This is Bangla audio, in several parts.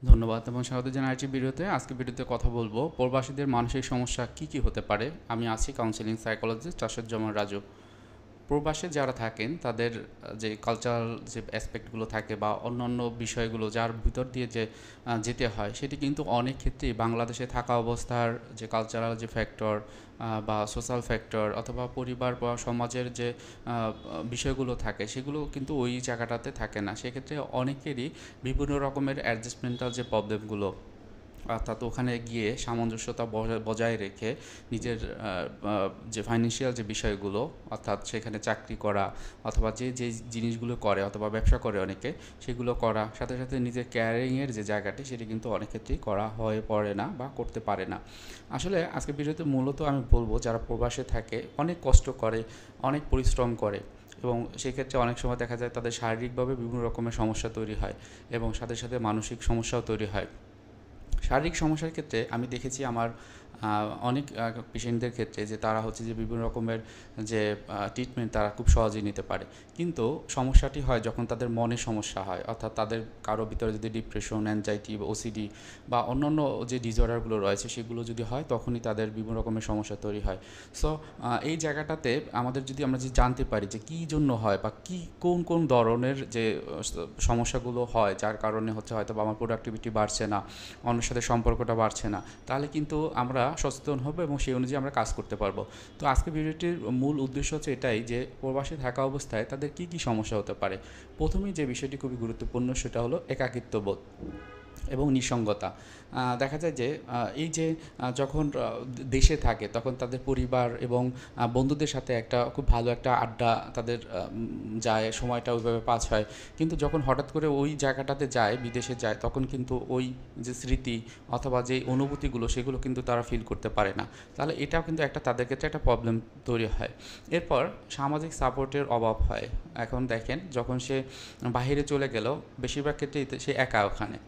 ধন্যবাদ এবং স্বাগত জানাচ্ছি ভিডিওতে। আজকে ভিডিওতে কথা বলবো প্রবাসীদের মানসিক সমস্যা কি কি হতে পারে। আমি আছি কাউন্সিলিং সাইকোলজিস্ট আসাদুজ্জামান রাজু। প্রবাসে যারা থাকেন তাদের যে কালচারাল যে অ্যাসপেক্টগুলো থাকে বা অন্যান্য বিষয়গুলো যার ভিতর দিয়ে যে যেতে হয়, সেটি কিন্তু অনেক ক্ষেত্রেই বাংলাদেশে থাকা অবস্থার যে কালচারাল যে ফ্যাক্টর বা সোশ্যাল ফ্যাক্টর অথবা পরিবার বা সমাজের যে বিষয়গুলো থাকে সেগুলো কিন্তু ওই জায়গাটাতে থাকে না। সেক্ষেত্রে অনেকেরই বিভিন্ন রকমের অ্যাডজাস্টমেন্টাল যে প্রবলেমগুলো, অর্থাৎ ওখানে গিয়ে সামঞ্জস্যতা বজায় রেখে নিজের যে ফাইন্যান্সিয়াল যে বিষয়গুলো, অর্থাৎ সেখানে চাকরি করা অথবা যে যে জিনিসগুলো করে অথবা ব্যবসা করে অনেকে, সেগুলো করা সাথে সাথে নিজের ক্যারিংয়ের যে জায়গাটি সেটি কিন্তু অনেক ক্ষেত্রেই করা হয়ে পড়ে না বা করতে পারে না। আসলে আজকে ভিডিওতে মূলত আমি বলবো যারা প্রবাসে থাকে অনেক কষ্ট করে, অনেক পরিশ্রম করে এবং সেক্ষেত্রে অনেক সময় দেখা যায় তাদের শারীরিকভাবে বিভিন্ন রকমের সমস্যা তৈরি হয় এবং সাথে সাথে মানসিক সমস্যাও তৈরি হয়। শারীরিক সমস্যার ক্ষেত্রে আমি দেখেছি আমার অনেক পেশেন্টদের ক্ষেত্রে যে তারা হচ্ছে যে বিভিন্ন রকমের যে ট্রিটমেন্ট তারা খুব সহজেই নিতে পারে, কিন্তু সমস্যাটি হয় যখন তাদের মনের সমস্যা হয়, অর্থাৎ তাদের কারো ভিতরে যদি ডিপ্রেশন, অ্যাংজাইটি বা ওসিডি বা অন্যান্য যে ডিসঅর্ডারগুলো রয়েছে সেগুলো যদি হয় তখনই তাদের বিভিন্ন রকমের সমস্যা তৈরি হয়। সো এই জায়গাটাতে আমাদের যদি আমরা যে জানতে পারি যে কী জন্য হয় বা কী কোন কোন ধরনের যে সমস্যাগুলো হয় যার কারণে হচ্ছে হয়তো বা আমার প্রোডাক্টিভিটি বাড়ছে না, অন্যের সাথে সম্পর্কটা বাড়ছে না, তাহলে কিন্তু আমরা সচেতন হব এবং সেই অনুযায়ী আমরা কাজ করতে পারবো। তো আজকে ভিডিওটির মূল উদ্দেশ্য হচ্ছে এটাই যে প্রবাসে থাকা অবস্থায় তাদের কী কী সমস্যা হতে পারে। প্রথমেই যে বিষয়টি খুবই গুরুত্বপূর্ণ সেটা হলো একাকিত্ববোধ এবং নিঃসঙ্গতা। দেখা যায় যে এই যে যখন দেশে থাকে তখন তাদের পরিবার এবং বন্ধুদের সাথে একটা খুব ভালো একটা আড্ডা তাদের যায়, সময়টা ওইভাবে পাস হয়। কিন্তু যখন হঠাৎ করে ওই জায়গাটাতে যায়, বিদেশে যায়, তখন কিন্তু ওই যে স্মৃতি অথবা যেই অনুভূতিগুলো সেগুলো কিন্তু তারা ফিল করতে পারে না। তাহলে এটাও কিন্তু একটা তাদের ক্ষেত্রে একটা প্রবলেম তৈরি হয়। এরপর সামাজিক সাপোর্টের অভাব হয়। এখন দেখেন যখন সে বাহিরে চলে গেল বেশিরভাগ ক্ষেত্রেই সে একা ওখানে।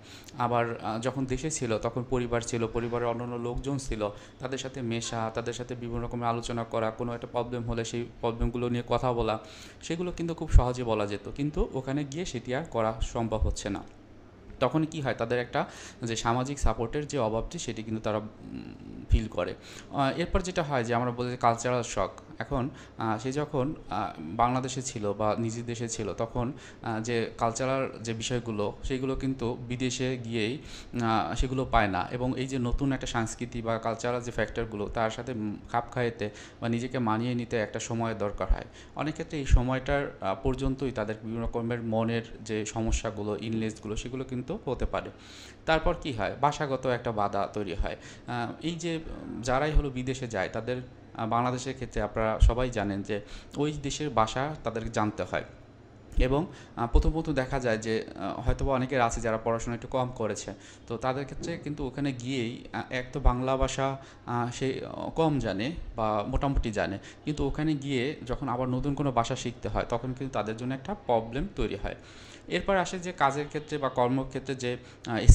আবার যখন দেশে ছিল তখন পরিবার ছিল, পরিবারের অন্যান্য লোকজন ছিল, তাদের সাথে মেশা, তাদের সাথে বিভিন্ন রকমের আলোচনা করা, কোনো একটা প্রবলেম হলে সেই প্রবলেমগুলো নিয়ে কথা বলা, সেগুলো কিন্তু খুব সহজে বলা যেত, কিন্তু ওখানে গিয়ে সেটি আর করা সম্ভব হচ্ছে না। তখন কি হয় তাদের একটা যে সামাজিক সাপোর্টের যে অভাবটি সেটি কিন্তু তারা ফিল করে। এরপর যেটা হয় যে আমরা বলি কালচারাল শক। এখন সে যখন বাংলাদেশে ছিল বা নিজের দেশে ছিল তখন যে কালচারাল যে বিষয়গুলো সেগুলো কিন্তু বিদেশে গিয়েই সেগুলো পায় না, এবং এই যে নতুন একটা সংস্কৃতি বা কালচারাল যে ফ্যাক্টরগুলো তার সাথে খাপ খাইতে বা নিজেকে মানিয়ে নিতে একটা সময়ের দরকার হয়। অনেক ক্ষেত্রে এই সময়টার পর্যন্তই তাদের বিভিন্ন রকমের মনের যে সমস্যাগুলো, ইলনেসগুলো সেগুলো কিন্তু হতে পারে। তারপর কি হয়, ভাষাগত একটা বাধা তৈরি হয়। এই যে যারাই হলো বিদেশে যায় তাদের বাংলাদেশের ক্ষেত্রে আপনারা সবাই জানেন যে ওই দেশের ভাষা তাদেরকে জানতে হয়। এবং প্রথমত দেখা যায় যে হয়তোবা অনেকের আছে যারা পড়াশোনা একটু কম করেছে, তো তাদের ক্ষেত্রে কিন্তু ওখানে গিয়েই এক তো বাংলা ভাষা সে কম জানে বা মোটামুটি জানে, কিন্তু ওখানে গিয়ে যখন আবার নতুন কোনো ভাষা শিখতে হয় তখন কিন্তু তাদের জন্য একটা প্রবলেম তৈরি হয়। এরপর আসে যে কাজের ক্ষেত্রে বা কর্মক্ষেত্রে যে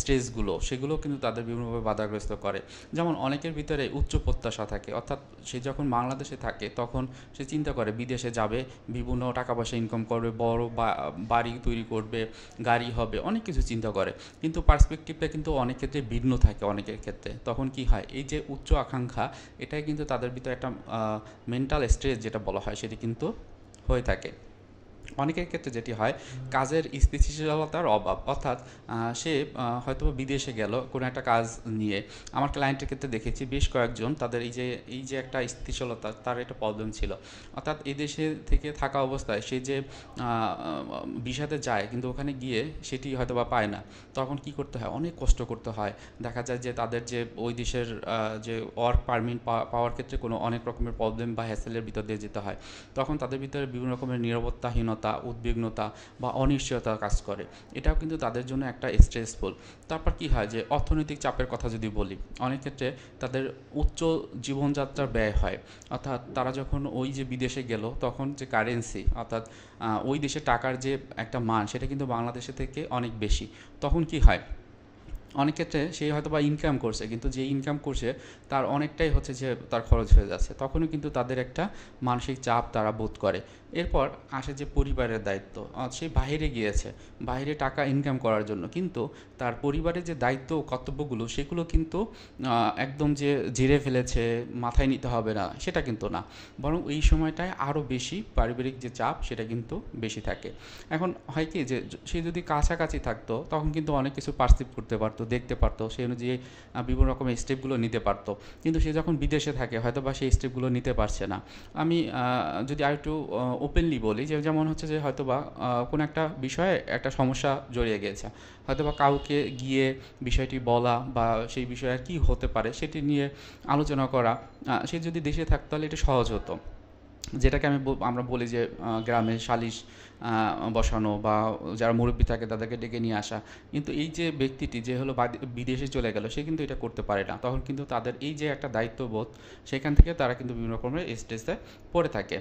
স্ট্রেসগুলো সেগুলো কিন্তু তাদের বিভিন্নভাবে বাধাগ্রস্ত করে। যেমন অনেকের ভিতরে উচ্চ প্রত্যাশা থাকে, অর্থাৎ সে যখন বাংলাদেশে থাকে তখন সে চিন্তা করে বিদেশে যাবে, বিভিন্ন টাকা পয়সা ইনকাম করবে, বড় বাড়ি তৈরি করবে, গাড়ি হবে, অনেক কিছু চিন্তা করে, কিন্তু পার্সপেক্টিভটা কিন্তু অনেক ক্ষেত্রে ভিন্ন থাকে অনেকের ক্ষেত্রে। তখন কি হয়, এই যে উচ্চ আকাঙ্ক্ষা এটাই কিন্তু তাদের ভিতরে একটা মেন্টাল স্ট্রেস যেটা বলা হয় সেটি কিন্তু হয়ে থাকে। অনেকের ক্ষেত্রে যেটি হয়, কাজের স্থিতিশীলতার অভাব, অর্থাৎ সে হয়তো বিদেশে গেল কোনো একটা কাজ নিয়ে। আমার ক্লায়েন্টের ক্ষেত্রে দেখেছি বেশ কয়েকজন তাদের এই যে একটা স্থিতিশীলতা তার একটা প্রবলেম ছিল, অর্থাৎ এই দেশে থেকে থাকা অবস্থায় সে যে ভিসাতে যায় কিন্তু ওখানে গিয়ে সেটি হয়তো বা পায় না। তখন কি করতে হয়, অনেক কষ্ট করতে হয়। দেখা যায় যে তাদের যে ওই দেশের যে ওয়ার্ক পারমিট পাওয়ার ক্ষেত্রে কোনো অনেক রকমের প্রবলেম বা হ্যাসেলের ভিতর দিয়ে যেতে হয়। তখন তাদের ভিতরে বিভিন্ন রকমের নিরাপত্তাহীনতা, উদ্বিগ্নতা বা অনিশ্চয়তা কাজ করে। এটাও কিন্তু তাদের জন্য একটা স্ট্রেসফুল। তারপর কি হয় যে অর্থনৈতিক চাপের কথা যদি বলি, অনেক ক্ষেত্রে তাদের উচ্চ জীবনযাত্রার ব্যয় হয়। অর্থাৎ তারা যখন ওই যে বিদেশে গেল তখন যে কারেন্সি, অর্থাৎ ওই দেশের টাকার যে একটা মান সেটা কিন্তু বাংলাদেশের থেকে অনেক বেশি। তখন কি হয়, অনেক ক্ষেত্রে সে হয়তো বা ইনকাম করছে, কিন্তু যে ইনকাম করছে তার অনেকটাই হচ্ছে যে তার খরচ হয়ে যাচ্ছে, তখনও কিন্তু তাদের একটা মানসিক চাপ তারা বোধ করে। এরপর আসে যে পরিবারের দায়িত্ব। সে বাইরে গিয়েছে বাইরে টাকা ইনকাম করার জন্য, কিন্তু তার পরিবারের যে দায়িত্ব ও কর্তব্যগুলো সেগুলো কিন্তু একদম যে ঝেড়ে ফেলেছে, মাথায় নিতে হবে না সেটা কিন্তু না, বরং এই সময়টায় আরও বেশি পারিবারিক যে চাপ সেটা কিন্তু বেশি থাকে। এখন হয় কি যে সে যদি কাছাকাছি থাকতো তখন কিন্তু অনেক কিছু পারসিভ করতে পারতো, দেখতে পারতো, সেই অনুযায়ী বিভিন্ন রকমের স্টেপগুলো নিতে পারতো। কিন্তু সে যখন বিদেশে থাকে হয়তো বা সেই স্টেপগুলো নিতে পারছে না। আমি যদি আরেকটু ওপেনলি বলি, যে যেমন হচ্ছে যে হয়তো বা কোনো একটা বিষয়ে একটা সমস্যা জড়িয়ে গিয়েছে, হয়তো বা কাউকে গিয়ে বিষয়টি বলা বা সেই বিষয়ে আর কী হতে পারে সেটি নিয়ে আলোচনা করা, সে যদি দেশে থাকতো তাহলে এটা সহজ হতো। যেটাকে আমরা বলি যে গ্রামে সালিশ বসানো, বা যারা মুরব্বি থাকে তাদেরকে ডেকে নিয়ে আসা। কিন্তু এই যে ব্যক্তিটি যে হলো বিদেশে চলে গেল, সে কিন্তু এটা করতে পারে না, তখন কিন্তু তাদের এই যে একটা দায়িত্ববোধ, সেখান থেকে তারা কিন্তু বিভিন্ন রকমের স্ট্রেসে পড়ে থাকে।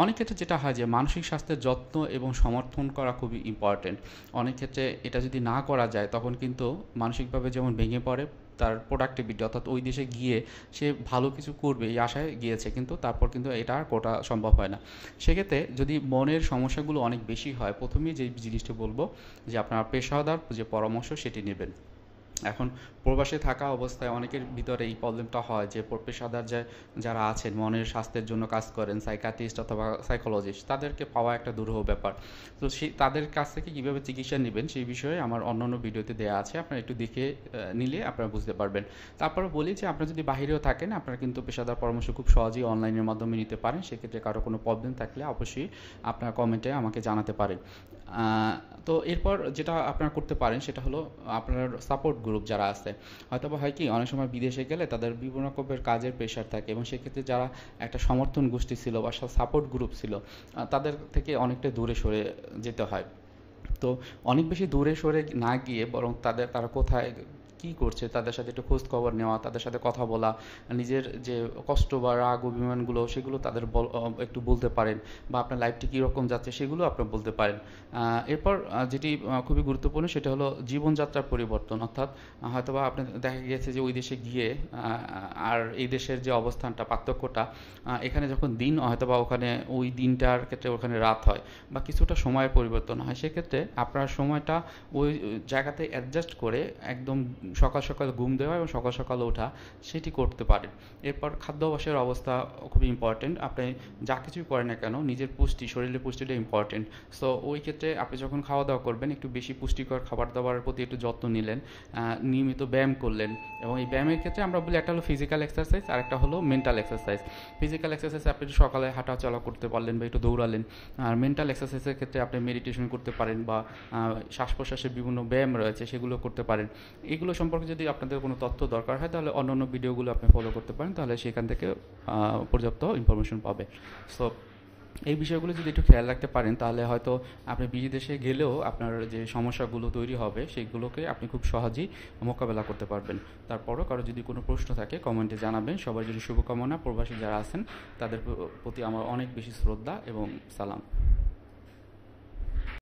অনেক ক্ষেত্রে যেটা হয় যে মানসিক স্বাস্থ্যের যত্ন এবং সমর্থন করা খুবই ইম্পর্টেন্ট। অনেক ক্ষেত্রে এটা যদি না করা যায় তখন কিন্তু মানসিকভাবে যেমন ভেঙে পড়ে, তার প্রোডাক্টিভিটি, অর্থাৎ ওই দেশে গিয়ে সে ভালো কিছু করবে এই আশায় গিয়েছে, কিন্তু তারপর কিন্তু এটা আর করা সম্ভব হয় না। সেক্ষেত্রে যদি মনের সমস্যাগুলো অনেক বেশি হয়, প্রথমেই যে জিনিসটি বলবো যে আপনার পেশাদার যে পরামর্শ সেটি নেবেন। এখন প্রবাসে থাকা অবস্থায় অনেকের ভিতরে এই প্রবলেমটা হয় যে পেশাদার যারা আছেন মনের স্বাস্থ্যের জন্য কাজ করেন, সাইকিয়াট্রিস্ট অথবা সাইকোলজিস্ট, তাদেরকে পাওয়া একটা দুরূহ ব্যাপার। তো তাদের কাছ থেকে কীভাবে চিকিৎসা নেবেন সেই বিষয়ে আমার অন্যান্য ভিডিওতে দেওয়া আছে, আপনারা একটু দেখে নিলে আপনারা বুঝতে পারবেন। তারপরে বলি যে আপনারা যদি বাইরেও থাকেন, আপনারা কিন্তু পেশাদার পরামর্শ খুব সহজেই অনলাইনের মাধ্যমে নিতে পারেন। সেক্ষেত্রে কারো কোনো প্রবলেম থাকলে অবশ্যই আপনার কমেন্টে আমাকে জানাতে পারেন। তো এরপর যেটা আপনারা করতে পারেন সেটা হলো আপনার সাপোর্ট গ্রুপ যারা আছে, হয়তোবা হয় কি অনেক সময় বিদেশে গেলে তাদের বিভিন্ন রকমের কাজের প্রেশার থাকে, এবং সেক্ষেত্রে যারা একটা সমর্থন গোষ্ঠী ছিল বা সাপোর্ট গ্রুপ ছিল, তাদের থেকে অনেকটা দূরে সরে যেতে হয়। তো অনেক বেশি দূরে সরে না গিয়ে বরং তারা কোথায় কী করছে তাদের সাথে একটু খোঁজ খবর নেওয়া, তাদের সাথে কথা বলা, নিজের যে কষ্ট বা রাগ অভিমানগুলো সেগুলো তাদের একটু বলতে পারেন, বা আপনার লাইফটি কীরকম যাচ্ছে সেগুলো আপনার বলতে পারেন। এরপর যেটি খুবই গুরুত্বপূর্ণ সেটা হলো জীবনযাত্রার পরিবর্তন, অর্থাৎ হয়তোবা আপনার দেখা গেছে যে ওই দেশে গিয়ে আর এই দেশের যে অবস্থানটা, পার্থক্যটা, এখানে যখন দিন হয়তোবা ওখানে ওই দিনটার ক্ষেত্রে ওখানে রাত হয় বা কিছুটা সময়ের পরিবর্তন হয়, সেক্ষেত্রে আপনার সময়টা ওই জায়গাতে অ্যাডজাস্ট করে একদম সকাল সকাল ঘুম দেওয়া এবং সকাল সকাল ওঠা সেটি করতে পারেন। এরপর খাদ্যাভ্যাসের অবস্থা খুবই ইম্পর্টেন্ট। আপনি যা কিছুই করেন না কেন নিজের পুষ্টি, শরীরের পুষ্টিটা ইম্পর্টেন্ট। সো ওই ক্ষেত্রে আপনি যখন খাওয়া দাওয়া করবেন একটু বেশি পুষ্টিকর খাবার দাবারের প্রতি একটু যত্ন নিলেন, নিয়মিত ব্যায়াম করলেন। এবং এই ব্যায়ামের ক্ষেত্রে আমরা বলি একটা হলো ফিজিক্যাল এক্সারসাইজ আর একটা হলো মেন্টাল এক্সারসাইজ। ফিজিক্যাল এক্সারসাইজ আপনি একটু সকালে হাঁটা চলা করতে পারলেন বা একটু দৌড়ালেন, আর মেন্টাল এক্সারসাইজের ক্ষেত্রে আপনি মেডিটেশন করতে পারেন বা শ্বাস প্রশ্বাসের বিভিন্ন ব্যায়াম রয়েছে সেগুলো করতে পারেন। এগুলো সম্পর্কে যদি আপনাদের কোনো তথ্য দরকার হয় তাহলে অন্যান্য ভিডিওগুলো আপনি ফলো করতে পারেন, তাহলে সেখান থেকে পর্যাপ্ত ইনফরমেশন পাবে। সো এই বিষয়গুলো যদি একটু খেয়াল রাখতে পারেন তাহলে হয়তো আপনি বিদেশে গেলেও আপনার যে সমস্যাগুলো তৈরি হবে সেগুলোকে আপনি খুব সহজেই মোকাবেলা করতে পারবেন। তারপরও কারো যদি কোনো প্রশ্ন থাকে কমেন্টে জানাবেন। সবার যদি শুভকামনা, প্রবাসী যারা আছেন তাদের প্রতি আমার অনেক বেশি শ্রদ্ধা এবং সালাম।